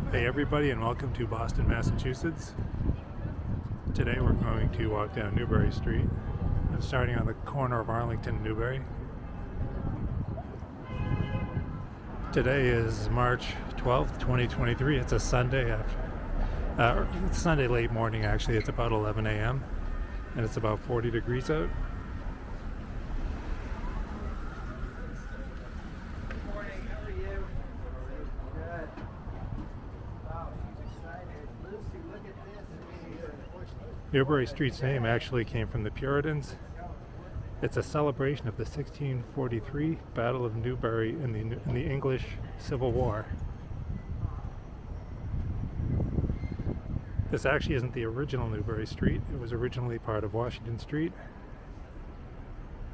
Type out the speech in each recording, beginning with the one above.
Hey everybody, and welcome to Boston, Massachusetts. Today we're going to walk down Newbury Street. I'm starting on the corner of Arlington and Newbury. Today is March 12th, 2023. It's a Sunday it's Sunday late morning actually. It's about 11 a.m. and it's about 40 degrees out. Newbury Street's name actually came from the Puritans. It's a celebration of the 1643 Battle of Newbury in the English Civil War. This actually isn't the original Newbury Street. It was originally part of Washington Street,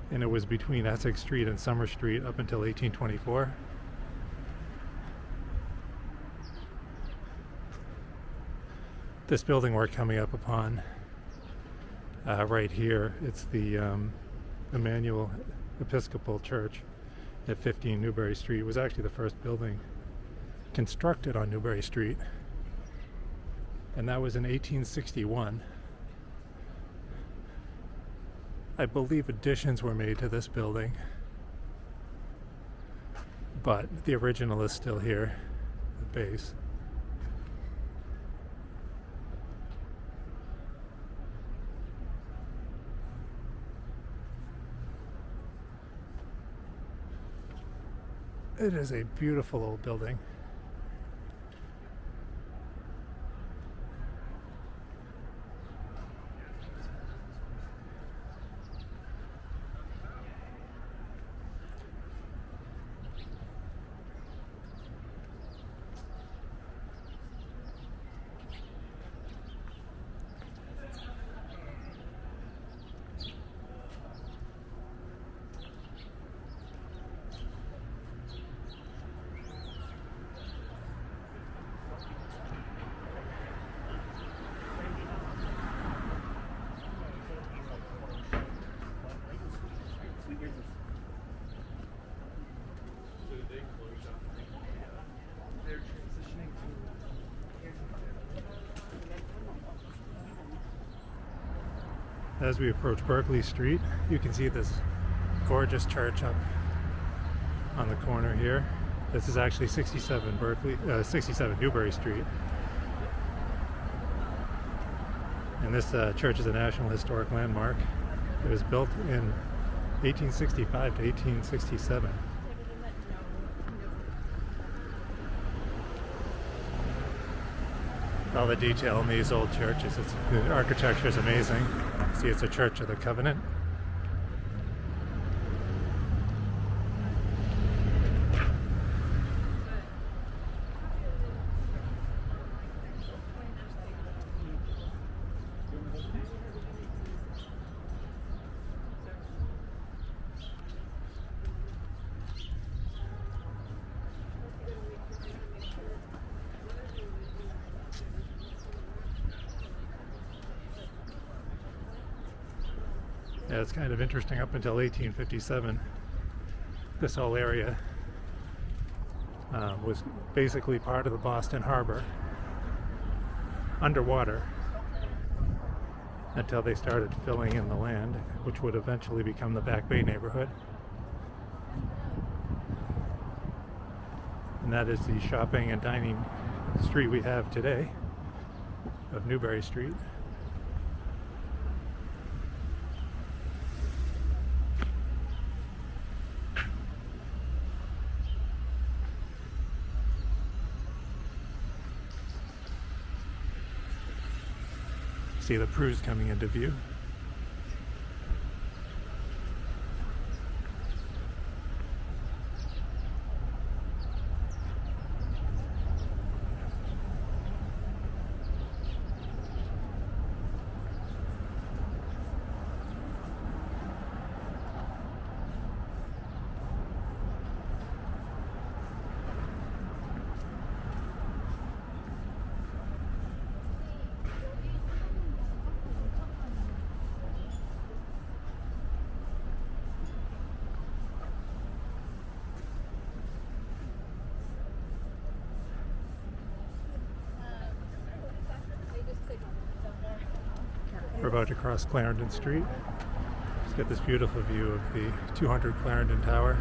and it was between Essex Street and Summer Street up until 1824. This building we're coming up upon right here, it's the Emmanuel Episcopal Church at 15 Newbury Street. It was actually the first building constructed on Newbury Street, and that was in 1861. I believe additions were made to this building, but the original is still here, the base. It is a beautiful old building. As we approach Berkeley Street, you can see this gorgeous church up on the corner here. This is actually 67 Newbury Street. And this church is a National Historic Landmark. It was built in 1865 to 1867. All the detail in these old churches, the architecture is amazing. See, it's a Church of the Covenant. Yeah, it's kind of interesting. Up until 1857, this whole area was basically part of the Boston Harbor, underwater, until they started filling in the land, which would eventually become the Back Bay neighborhood. And that is the shopping and dining street we have today of Newbury Street. See the Prues coming into view. about to cross Clarendon Street. Let's get this beautiful view of the 200 Clarendon Tower.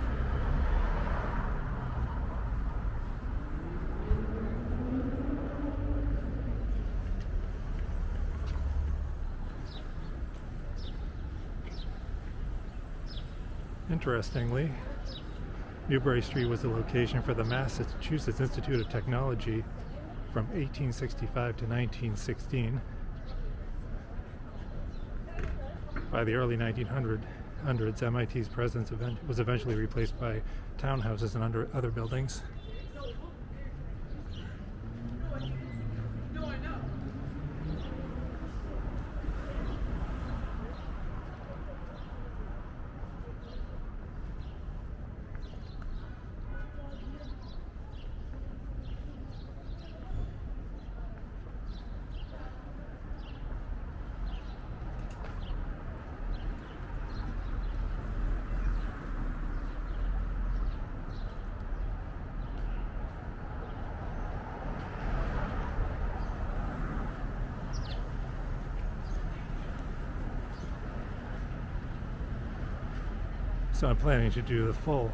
Interestingly, Newbury Street was the location for the Massachusetts Institute of Technology from 1865 to 1916. By the early 1900s, MIT's presence was eventually replaced by townhouses and other buildings. So I'm planning to do the full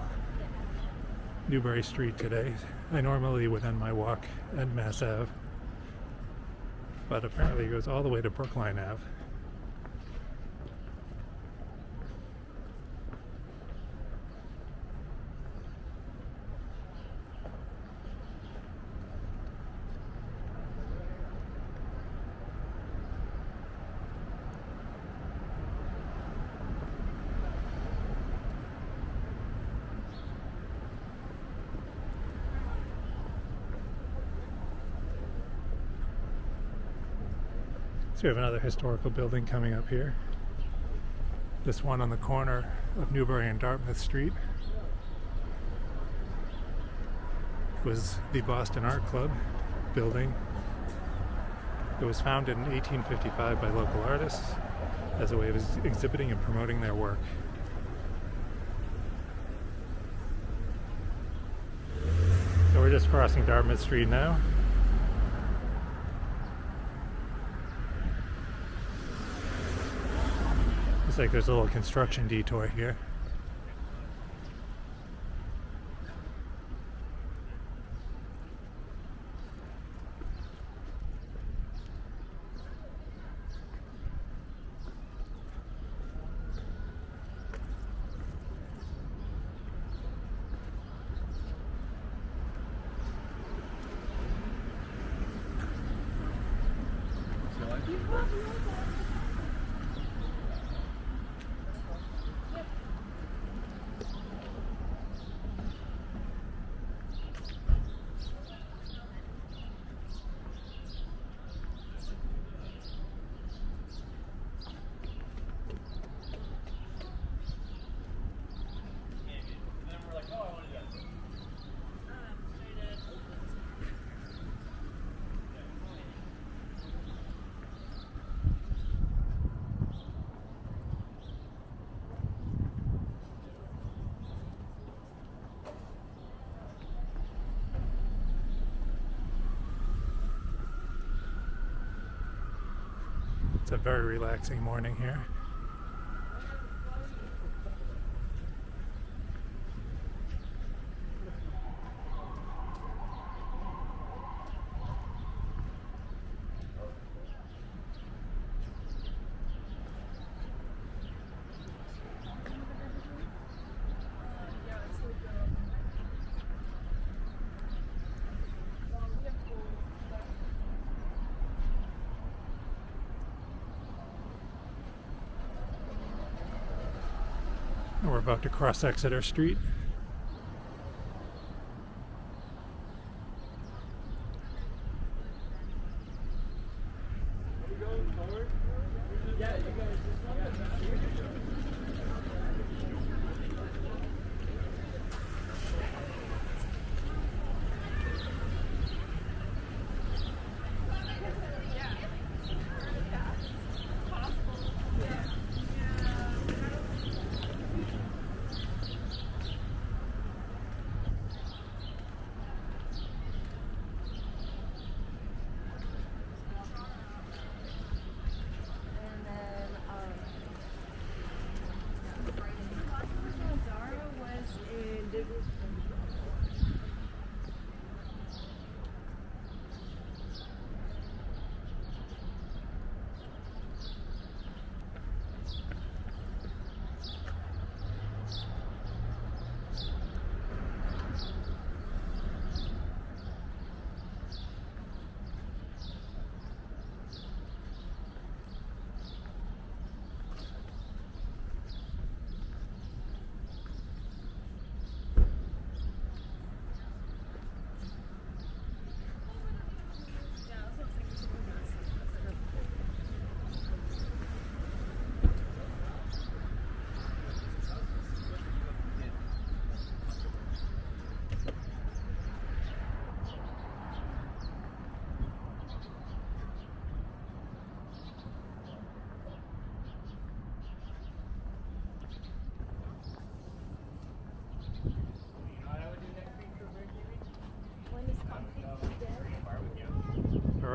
Newbury Street today. I normally would end my walk at Mass Ave, but apparently it goes all the way to Brookline Ave. So we have another historical building coming up here. This one on the corner of Newbury and Dartmouth Street was the Boston Art Club building. It was founded in 1855 by local artists as a way of exhibiting and promoting their work. So we're just crossing Dartmouth Street now. Looks like there's a little construction detour here. It's a very relaxing morning here. And we're about to cross Exeter Street.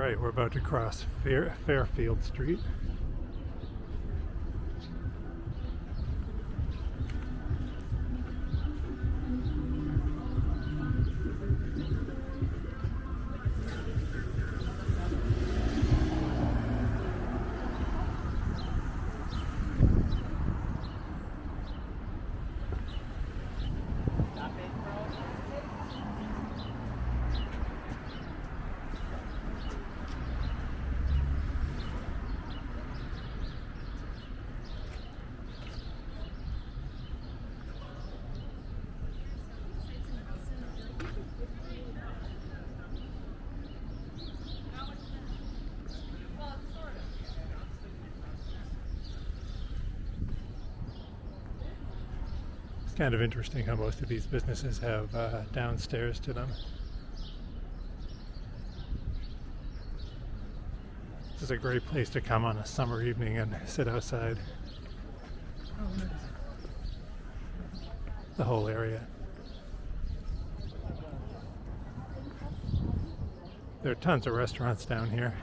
Alright, we're about to cross Fairfield Street. It's kind of interesting how most of these businesses have downstairs to them. This is a great place to come on a summer evening and sit outside. The whole area. There are tons of restaurants down here.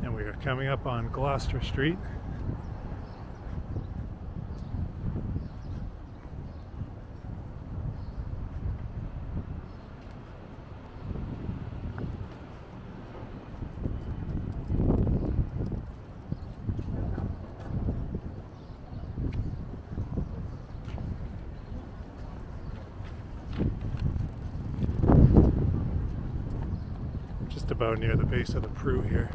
And we are coming up on Gloucester Street. Just about near the base of the Prue here.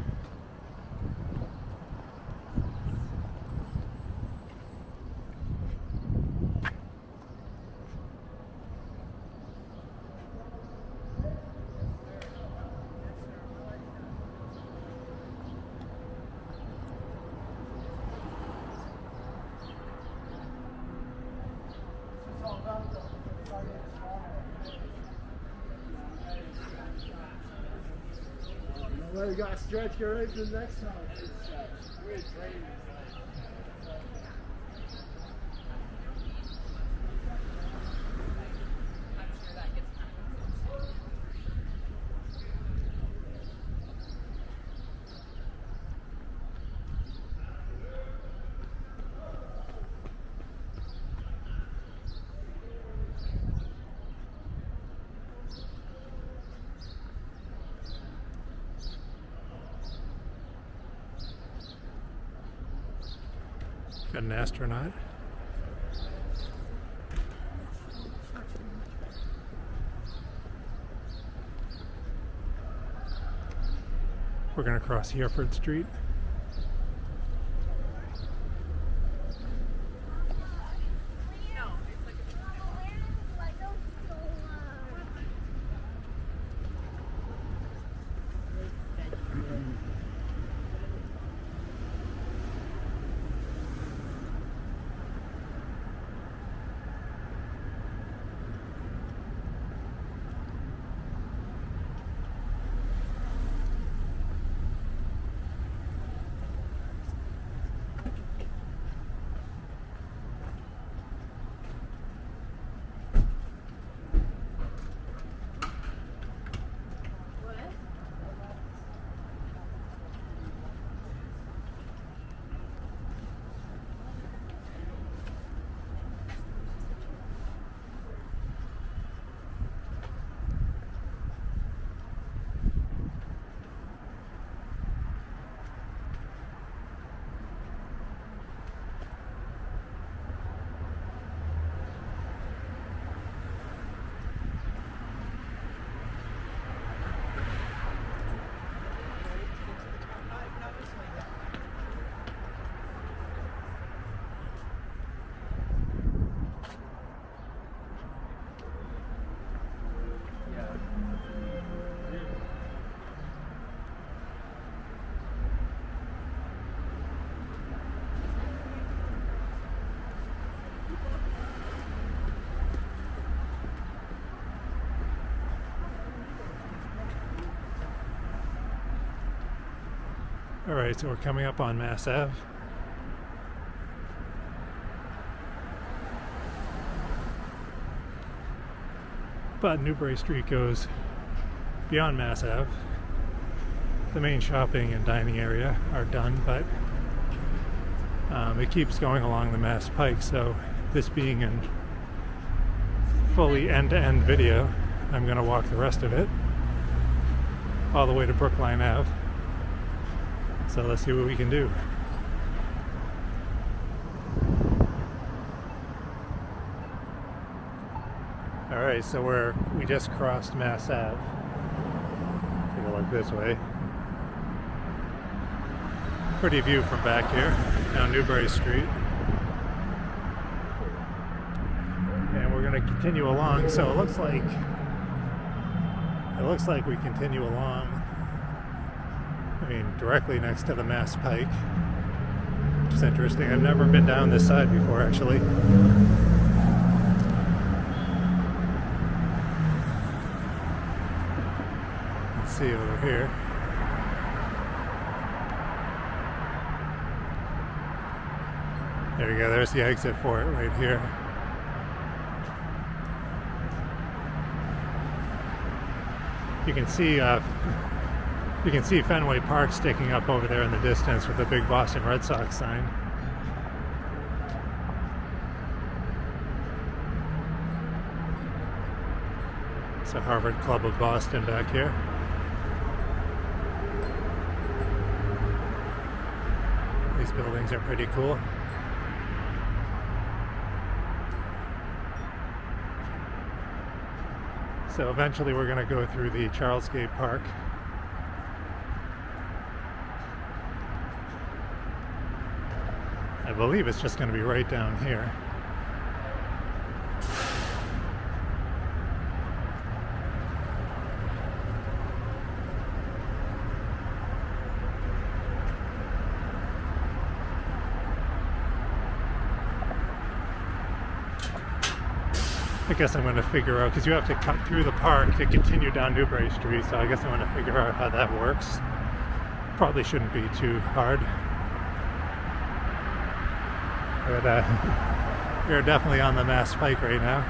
Well, you gotta stretch, get ready for the next time. Got an astronaut. We're going to cross Hereford Street. Alright, so we're coming up on Mass Ave. But Newbury Street goes beyond Mass Ave. The main shopping and dining area are done, but it keeps going along the Mass Pike, so this being a fully end-to-end video, I'm going to walk the rest of it all the way to Brookline Ave. So let's see what we can do. Alright, so we just crossed Mass Ave. Take a look this way. Pretty view from back here, down Newbury Street. And we're going to continue along, so it looks like we continue along, I mean, directly next to the Mass Pike, which is interesting. I've never been down this side before, actually. Let's see over here. There you go, there's the exit for it right here. You can see Fenway Park sticking up over there in the distance with the big Boston Red Sox sign. It's a Harvard Club of Boston back here. These buildings are pretty cool. So eventually we're going to go through the Charlesgate Park. I believe it's just going to be right down here. I guess I'm going to figure out, because you have to cut through the park to continue down Newbury Street, so I guess I'm going to figure out how that works. Probably shouldn't be too hard. But we're definitely on the Mass Pike right now.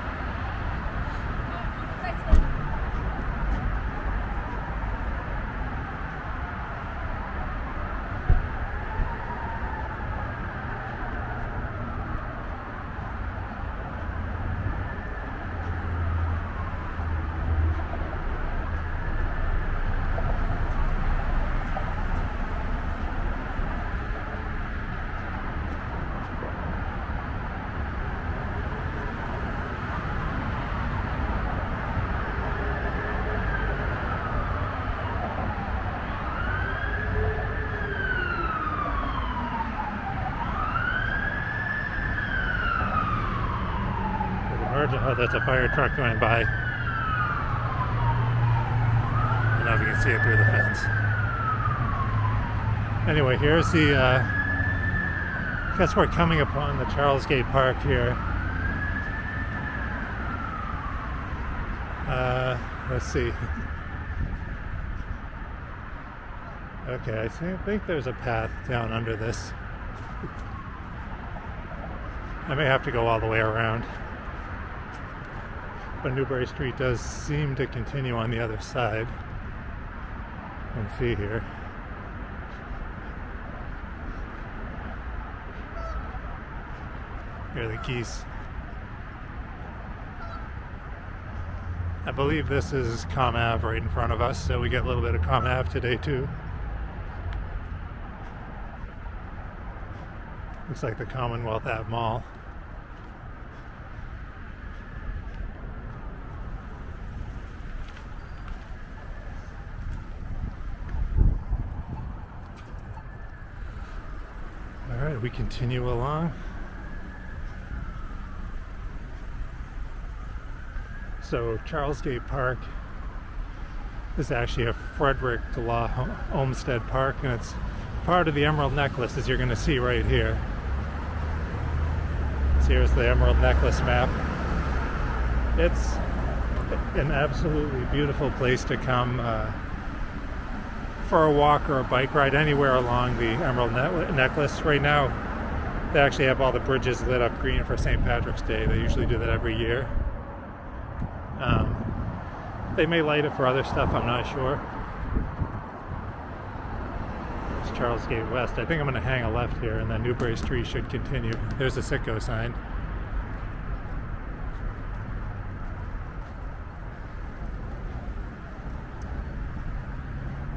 Oh, that's a fire truck going by. I don't know if you can see it through the fence. Anyway, here's the, I guess we're coming upon the Charlesgate Park here. Let's see. Okay, I think there's a path down under this. I may have to go all the way around. But Newbury Street does seem to continue on the other side. Let's see here. Here are the geese. I believe this is Com Ave right in front of us, so we get a little bit of Com Ave today too. Looks like the Commonwealth Ave Mall. Alright, we continue along. So Charlesgate Park is actually a Frederick Law Olmsted Park, and it's part of the Emerald Necklace, as you're going to see right here. So here's the Emerald Necklace map. It's an absolutely beautiful place to come for a walk or a bike ride anywhere along the Emerald Necklace. Right now, they actually have all the bridges lit up green for St. Patrick's Day. They usually do that every year. They may light it for other stuff, I'm not sure. It's Charlesgate West. I think I'm going to hang a left here, and then Newbury Street should continue. There's the Citgo sign.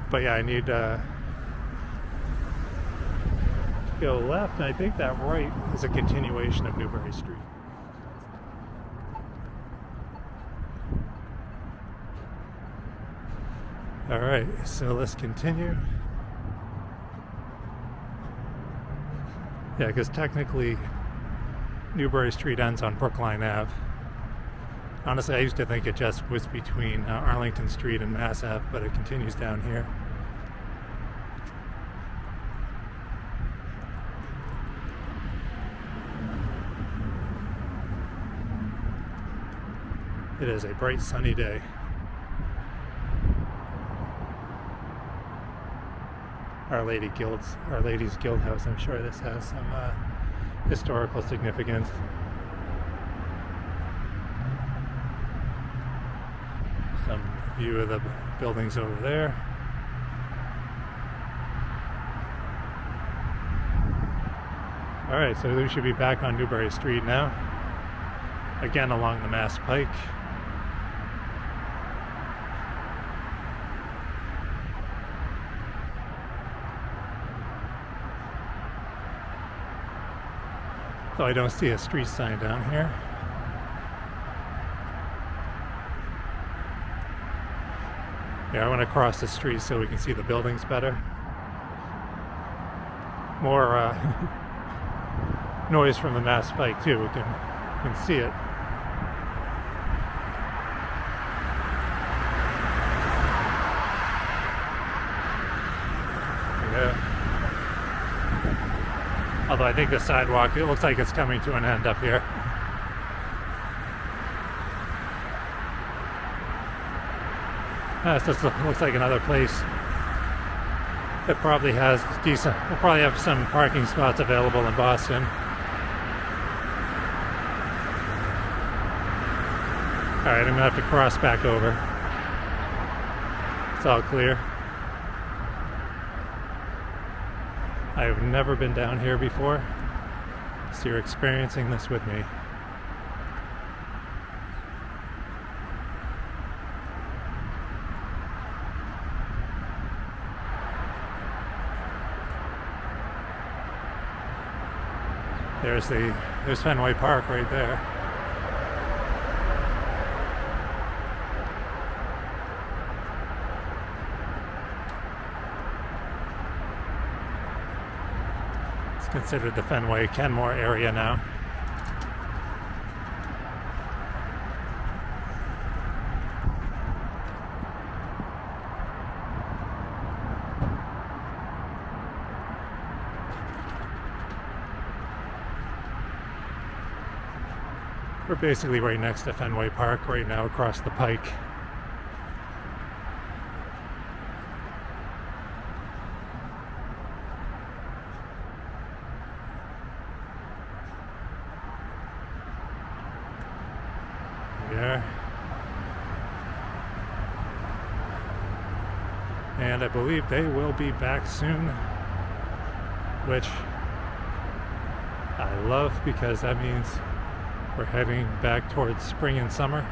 But yeah, I need to go left, and I think that right is a continuation of Newbury Street. All right, so let's continue. Yeah, because technically Newbury Street ends on Brookline Ave. Honestly, I used to think it just was between Arlington Street and Mass Ave, but it continues down here. It is a bright sunny day. Our Lady's Guild House. I'm sure this has some historical significance. Some view of the buildings over there. All right, so we should be back on Newbury Street now. Again, along the Mass Pike. Though I don't see a street sign down here. Yeah, I want to cross the street so we can see the buildings better. More noise from the Mass Pike too. We can see it. Yeah. Although I think the sidewalk, it looks like it's coming to an end up here. This looks like another place that probably has decent, we'll probably have some parking spots available in Boston. Alright, I'm gonna have to cross back over. It's all clear. I have never been down here before, so you're experiencing this with me. There's Fenway Park right there. It's considered the Fenway Kenmore area now. We're basically right next to Fenway Park right now, across the pike. Yeah. And I believe they will be back soon, which I love because that means we're heading back towards spring and summer.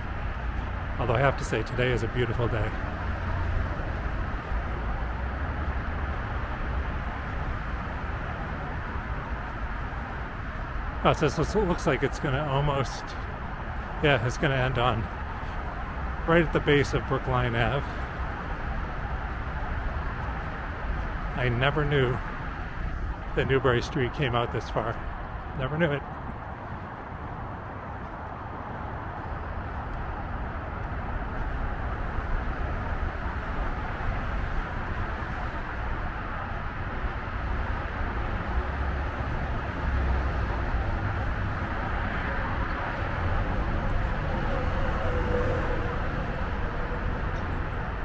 Although I have to say, today is a beautiful day. Oh, so this looks like it's gonna almost, yeah, it's gonna end on right at the base of Brookline Ave. I never knew that Newbury Street came out this far. Never knew it.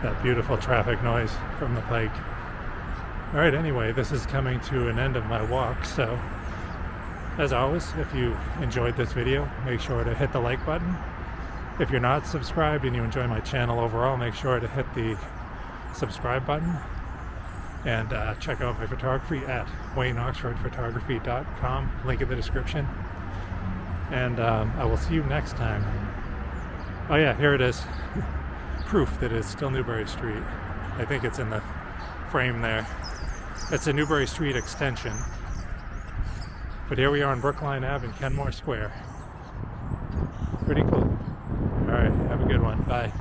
That beautiful traffic noise from the pike. All right, anyway, this is coming to an end of my walk, so as always, if you enjoyed this video, make sure to hit the like button. If you're not subscribed and you enjoy my channel overall, make sure to hit the subscribe button. And check out my photography at WayneOxfordPhotography.com, link in the description. And I will see you next time. Oh yeah, here it is. Proof that it's still Newbury Street. I think it's in the frame there. It's a Newbury Street extension. But here we are on Brookline Ave in Kenmore Square. Pretty cool. Alright, have a good one. Bye.